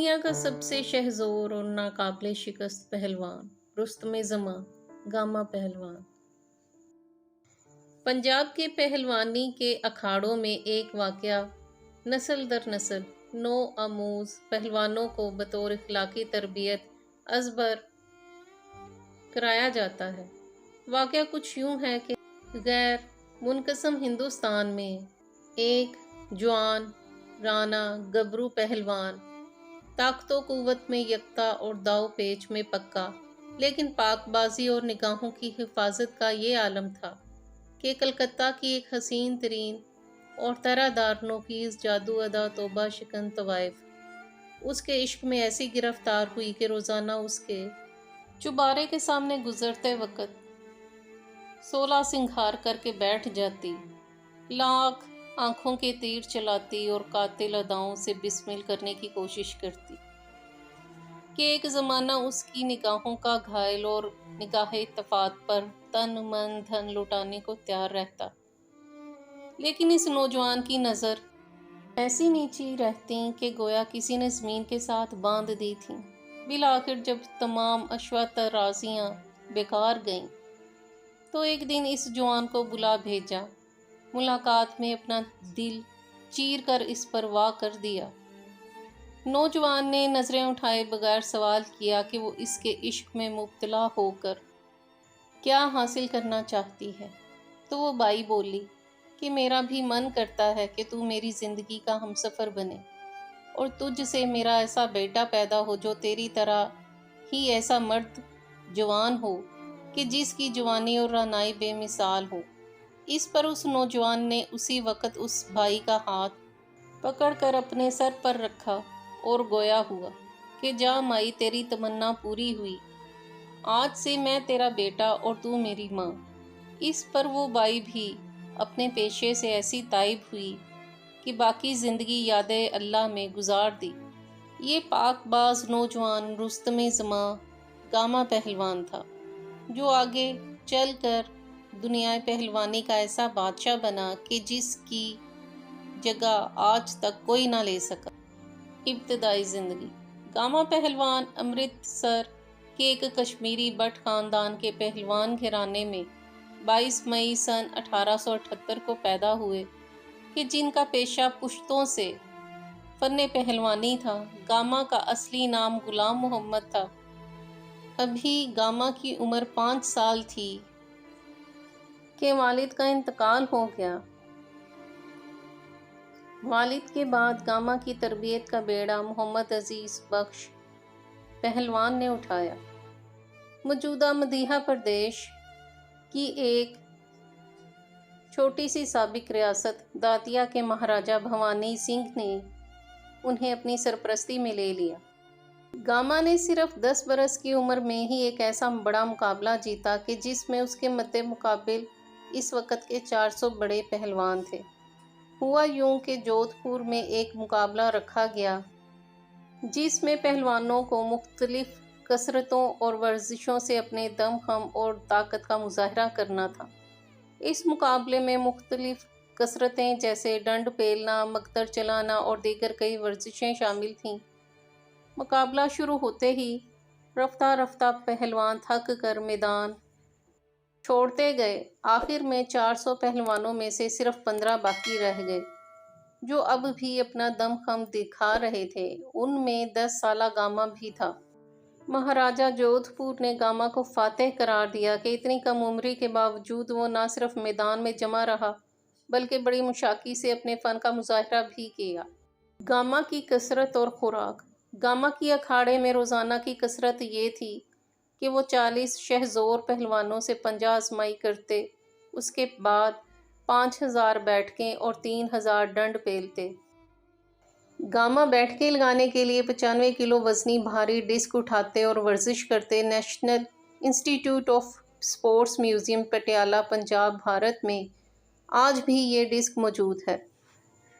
دنیا کا سب سے شہزور اور ناقابل شکست پہلوان رستم زماں گاما پہلوان۔ پنجاب کے پہلوانی کے اکھاڑوں میں ایک واقعہ نسل در نسل نو آموز پہلوانوں کو بطور اخلاقی تربیت ازبر کرایا جاتا ہے۔ واقعہ کچھ یوں ہے کہ غیر منقسم ہندوستان میں ایک جوان رانا گبرو پہلوان طاقت و قوت میں یکتا اور داؤ پیچ میں پکا، لیکن پاک بازی اور نگاہوں کی حفاظت کا یہ عالم تھا کہ کلکتہ کی ایک حسین ترین اور طرح دار نوخیز جادو ادا توبہ شکن طوائف اس کے عشق میں ایسی گرفتار ہوئی کہ روزانہ اس کے چوبارے کے سامنے گزرتے وقت 16 سنگھار کر کے بیٹھ جاتی، لاکھ آنکھوں کے تیر چلاتی اور قاتل اداؤں سے بسمل کرنے کی کوشش کرتی کہ ایک زمانہ اس کی نگاہوں کا گھائل اور نگاہ اتفاق پر تن من دھن لٹانے کو تیار رہتا، لیکن اس نوجوان کی نظر ایسی نیچی رہتی کہ گویا کسی نے زمین کے ساتھ باندھ دی تھی۔ بالآخر جب تمام اشواترازیاں بیکار گئیں تو ایک دن اس جوان کو بلا بھیجا، ملاقات میں اپنا دل چیر کر اس پر وا کر دیا۔ نوجوان نے نظریں اٹھائے بغیر سوال کیا کہ وہ اس کے عشق میں مبتلا ہو کر کیا حاصل کرنا چاہتی ہے، تو وہ بائی بولی کہ میرا بھی من کرتا ہے کہ تو میری زندگی کا ہمسفر بنے اور تجھ سے میرا ایسا بیٹا پیدا ہو جو تیری طرح ہی ایسا مرد جوان ہو کہ جس کی جوانی اور رعنائی بے مثال ہو۔ اس پر اس نوجوان نے اسی وقت اس بھائی کا ہاتھ پکڑ کر اپنے سر پر رکھا اور گویا ہوا کہ جا مائی تیری تمنا پوری ہوئی، آج سے میں تیرا بیٹا اور تو میری ماں۔ اس پر وہ بائی بھی اپنے پیشے سے ایسی تائب ہوئی کہ باقی زندگی یاد اللہ میں گزار دی۔ یہ پاک باز نوجوان رستم زماں گاما پہلوان تھا، جو آگے چل کر دنیا پہلوانی کا ایسا بادشاہ بنا کہ جس کی جگہ آج تک کوئی نہ لے سکا۔ ابتدائی زندگی۔ گاما پہلوان امرتسر کے ایک کشمیری بٹ خاندان کے پہلوان گھرانے میں 22 مئی سن 1878 کو پیدا ہوئے کہ جن کا پیشہ پشتوں سے فن پہلوانی تھا۔ گاما کا اصلی نام غلام محمد تھا۔ ابھی گاما کی عمر 5 سال تھی کہ والد کا انتقال ہو گیا۔ والد کے بعد گاما کی تربیت کا بیڑا محمد عزیز بخش پہلوان نے اٹھایا۔ موجودہ مدھیہ پردیش کی ایک چھوٹی سی سابق ریاست داتیا کے مہاراجا بھوانی سنگھ نے انہیں اپنی سرپرستی میں لے لیا۔ گاما نے صرف 10 برس کی عمر میں ہی ایک ایسا بڑا مقابلہ جیتا کہ جس میں اس کے مد مقابل اس وقت کے 400 بڑے پہلوان تھے۔ ہوا یوں کہ جودھ پور میں ایک مقابلہ رکھا گیا جس میں پہلوانوں کو مختلف کسرتوں اور ورزشوں سے اپنے دم خم اور طاقت کا مظاہرہ کرنا تھا۔ اس مقابلے میں مختلف کسرتیں جیسے ڈنڈ پیلنا، مگتر چلانا اور دیگر کئی ورزشیں شامل تھیں۔ مقابلہ شروع ہوتے ہی رفتہ رفتہ پہلوان تھک کر میدان چھوڑتے گئے۔ آخر میں 400 پہلوانوں میں سے صرف 15 باقی رہ گئے جو اب بھی اپنا دم خم دکھا رہے تھے۔ ان میں 10 سالہ گاما بھی تھا۔ مہاراجا جودھ پور نے گاما کو فاتح قرار دیا کہ اتنی کم عمری کے باوجود وہ نہ صرف میدان میں جمع رہا بلکہ بڑی مشاقی سے اپنے فن کا مظاہرہ بھی کیا۔ گاما کی کسرت اور خوراک۔ گاما کی اکھاڑے میں روزانہ کی کسرت یہ تھی کہ وہ 40 شہزور پہلوانوں سے پنجہ آزمائی کرتے، اس کے بعد 5000 بیٹھکیں اور 3000 ڈنڈ پیلتے۔ گاما بیٹھکیں لگانے کے لیے 95 کلو وزنی بھاری ڈسک اٹھاتے اور ورزش کرتے۔ نیشنل انسٹی ٹیوٹ of sports museum Patiala Punjab Bharat میں آج بھی یہ ڈسک موجود ہے۔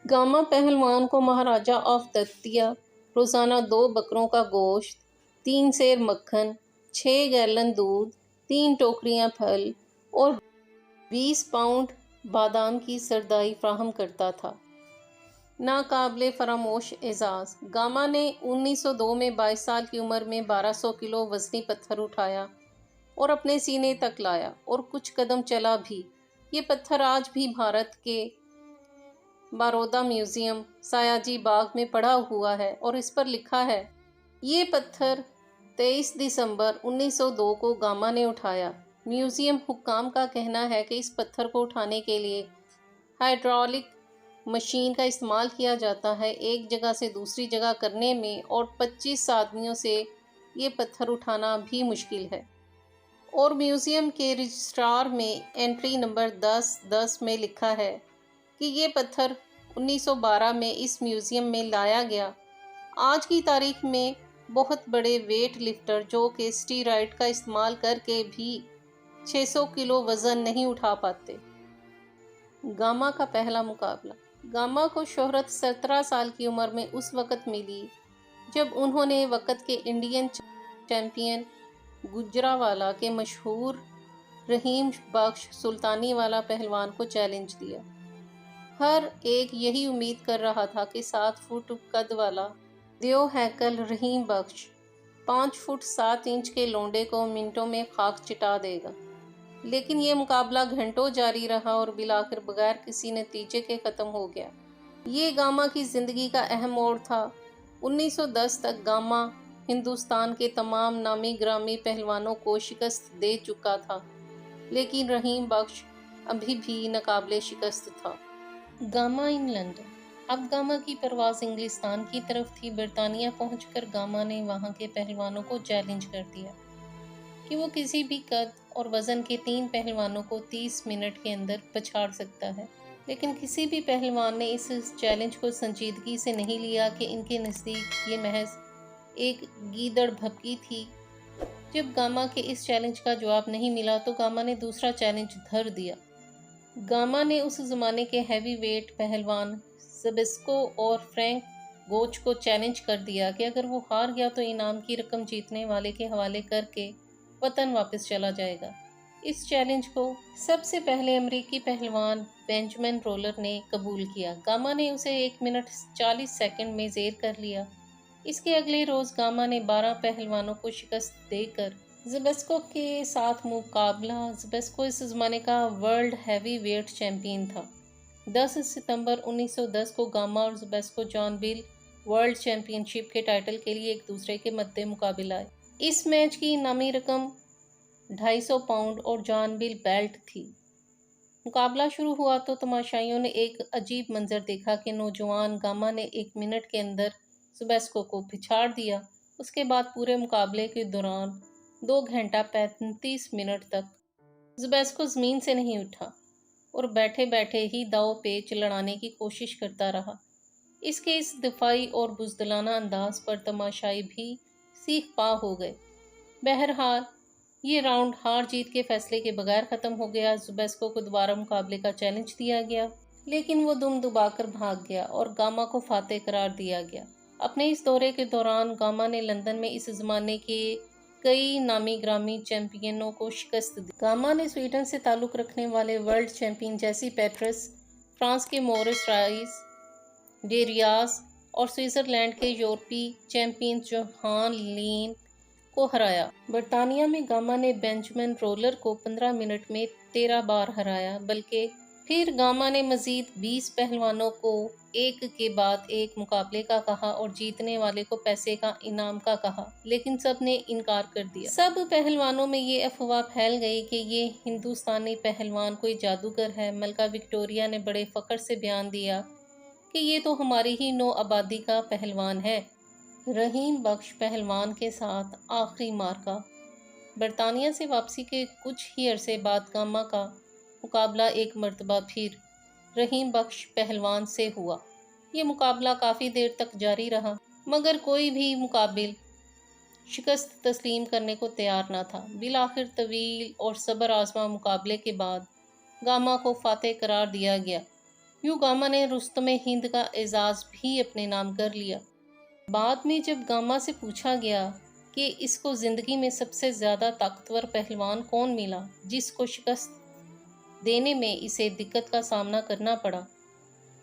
گاما پہلوان کو مہاراجا آف دتیا روزانہ 2 بکروں کا گوشت، 3 سیر مکھن، 6 گیلن دودھ، 3 ٹوکریاں پھل اور 20 پاؤنڈ بادام کی سردائی فراہم کرتا تھا۔ ناقابل فراموش اعزاز۔ گاما نے 1902 میں 22 سال کی عمر میں 1200 کلو وزنی پتھر اٹھایا اور اپنے سینے تک لایا اور کچھ قدم چلا بھی۔ یہ پتھر آج بھی بھارت کے بارودا میوزیم، سیاجی باغ میں پڑا ہوا ہے اور اس پر لکھا ہے: یہ پتھر 23 دسمبر 1902 کو گاما نے اٹھایا۔ میوزیم حکام کا کہنا ہے کہ اس پتھر کو اٹھانے کے لیے ہائیڈرولک مشین کا استعمال کیا جاتا ہے، ایک جگہ سے دوسری جگہ کرنے میں، اور 25 آدمیوں سے یہ پتھر اٹھانا بھی مشکل ہے۔ اور میوزیم کے رجسٹرار میں انٹری نمبر 1010 میں لکھا ہے کہ یہ پتھر 1912 میں اس میوزیم میں لایا گیا۔ آج کی تاریخ میں بہت بڑے ویٹ لفٹر جو کہ اسٹیرائڈ کا استعمال کر کے بھی 600 کلو وزن نہیں اٹھا پاتے۔ گاما کا پہلا مقابلہ۔ گاما کو شہرت 17 سال کی عمر میں اس وقت ملی جب انہوں نے وقت کے انڈین چیمپئن گوجرانوالہ کے مشہور رحیم بخش سلطانی والا پہلوان کو چیلنج دیا۔ ہر ایک یہی امید کر رہا تھا کہ 7 فٹ قد والا دیو ہیکل رحیم بخش 5 فٹ 7 انچ کے لونڈے کو منٹوں میں خاک چٹا دے گا، لیکن یہ مقابلہ گھنٹوں جاری رہا اور بالآخر بغیر کسی نتیجے کے ختم ہو گیا۔ یہ گاما کی زندگی کا اہم موڑ تھا۔ 1910 تک گاما ہندوستان کے تمام نامی گرامی پہلوانوں کو شکست دے چکا تھا، لیکن رحیم بخش ابھی بھی ناقابل شکست تھا۔ گاما ان لندن۔ اب گاما کی پرواز انگلستان کی طرف تھی۔ برطانیہ پہنچ کر گاما نے وہاں کے پہلوانوں کو چیلنج کر دیا کہ وہ کسی بھی قد اور وزن کے 3 پہلوانوں کو 30 منٹ کے اندر پچھاڑ سکتا ہے، لیکن کسی بھی پہلوان نے اس چیلنج کو سنجیدگی سے نہیں لیا کہ ان کے نزدیک یہ محض ایک گیدڑ بھبکی تھی۔ جب گاما کے اس چیلنج کا جواب نہیں ملا تو گاما نے دوسرا چیلنج دھر دیا۔ گاما نے اس زمانے کے ہیوی ویٹ پہلوان زبیسکو اور فرینک گوچ کو چیلنج کر دیا کہ اگر وہ ہار گیا تو انعام کی رقم جیتنے والے کے حوالے کر کے وطن واپس چلا جائے گا۔ اس چیلنج کو سب سے پہلے امریکی پہلوان بینجمن رولر نے قبول کیا۔ گاما نے اسے 1 منٹ 40 سیکنڈ میں زیر کر لیا۔ اس کے اگلے روز گاما نے 12 پہلوانوں کو شکست دے کر زبیسکو کے ساتھ مقابلہ۔ زبیسکو اس زمانے کا ورلڈ ہیوی ویٹ چیمپئن تھا۔ 10 ستمبر 1910 کو گاما اور زبیسکو جان بیل ورلڈ چیمپئن شپ کے ٹائٹل کے لیے ایک دوسرے کے مد مقابل آئے۔ اس میچ کی انعامی رقم 250 پاؤنڈ اور جان بیل بیلٹ تھی۔ مقابلہ شروع ہوا تو تماشائیوں نے ایک عجیب منظر دیکھا کہ نوجوان گاما نے 1 منٹ کے اندر زبیسکو کو پچھاڑ دیا۔ اس کے بعد پورے مقابلے کے دوران 2 گھنٹہ 35 منٹ تک زبیسکو زمین سے نہیں اٹھا اور بیٹھے بیٹھے ہی داؤ پیچ لڑانے کی کوشش کرتا رہا۔ اس کے اس دفاعی اور بزدلانہ انداز پر تماشائی بھی سیخ پا ہو گئے۔ بہرحال یہ راؤنڈ ہار جیت کے فیصلے کے بغیر ختم ہو گیا۔ زبیسکو کو دوبارہ مقابلے کا چیلنج دیا گیا، لیکن وہ دم دبا کر بھاگ گیا اور گاما کو فاتح قرار دیا گیا۔ اپنے اس دورے کے دوران گاما نے لندن میں اس زمانے کے کئی نامی گرامی چیمپئنوں کو شکست دی۔ گاما نے سویڈن سے تعلق رکھنے والے ورلڈ چیمپئن جیسی پیٹرس، فرانس کے مورس رائس ڈیریاس اور سوئٹزرلینڈ کے یورپی چیمپئن جوہان لین کو ہرایا۔ برطانیہ میں گاما نے بینجمن رولر کو 15 منٹ میں 13 بار ہرایا، بلکہ پھر گاما نے مزید 20 پہلوانوں کو ایک کے بعد ایک مقابلے کا کہا اور جیتنے والے کو پیسے کا انعام کا کہا، لیکن سب نے انکار کر دیا۔ سب پہلوانوں میں یہ افواہ پھیل گئی کہ یہ ہندوستانی پہلوان کوئی جادوگر ہے۔ ملکہ وکٹوریہ نے بڑے فخر سے بیان دیا کہ یہ تو ہماری ہی نو آبادی کا پہلوان ہے۔ رحیم بخش پہلوان کے ساتھ آخری معرکہ۔ برطانیہ سے واپسی کے کچھ ہی عرصے بعد گاما کا مقابلہ ایک مرتبہ پھر رحیم بخش پہلوان سے ہوا۔ یہ مقابلہ کافی دیر تک جاری رہا، مگر کوئی بھی مقابل شکست تسلیم کرنے کو تیار نہ تھا۔ بالآخر طویل اور صبر آزما مقابلے کے بعد گاما کو فاتح قرار دیا گیا۔ یوں گاما نے رستم ہند کا اعزاز بھی اپنے نام کر لیا۔ بعد میں جب گاما سے پوچھا گیا کہ اس کو زندگی میں سب سے زیادہ طاقتور پہلوان کون ملا جس کو شکست دینے میں اسے دقت کا سامنا کرنا پڑا،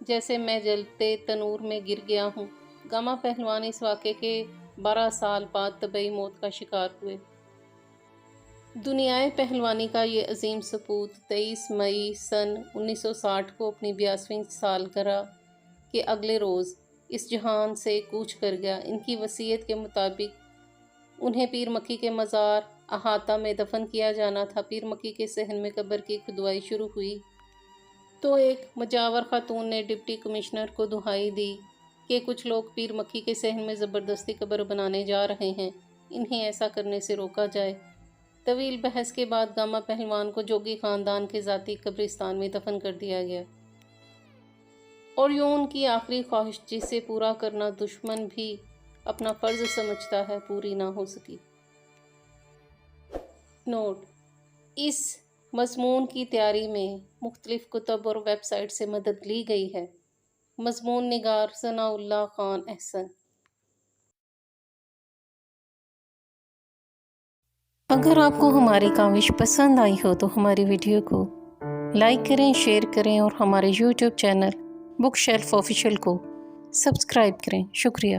جیسے میں جلتے تنور میں گر گیا ہوں۔ گاما پہلوان اس واقعے کے 12 سال بعد طبعی موت کا شکار ہوئے۔ دنیائے پہلوانی کا یہ عظیم سپوت 23 مئی سن 1960 کو اپنی 82ویں سالگرہ کے اگلے روز اس جہان سے کوچ کر گیا۔ ان کی وصیت کے مطابق انہیں پیر مکی کے مزار احاطہ میں دفن کیا جانا تھا۔ پیر مکی کے صحن میں قبر کی کھدوائی شروع ہوئی تو ایک مجاور خاتون نے ڈپٹی کمشنر کو دہائی دی کہ کچھ لوگ پیر مکی کے صحن میں زبردستی قبر بنانے جا رہے ہیں، انہیں ایسا کرنے سے روکا جائے۔ طویل بحث کے بعد گاما پہلوان کو جوگی خاندان کے ذاتی قبرستان میں دفن کر دیا گیا، اور یوں ان کی آخری خواہش، جسے پورا کرنا دشمن بھی اپنا فرض سمجھتا ہے، پوری نہ ہو سکی۔ نوٹ: اس مضمون کی تیاری میں مختلف کتب اور ویب سائٹ سے مدد لی گئی ہے۔ مضمون نگار ثناء اللہ خان احسن۔ اگر آپ کو ہماری کاوش پسند آئی ہو تو ہماری ویڈیو کو لائک کریں، شیئر کریں اور ہمارے YouTube channel book shelf official کو سبسکرائب کریں۔ شکریہ۔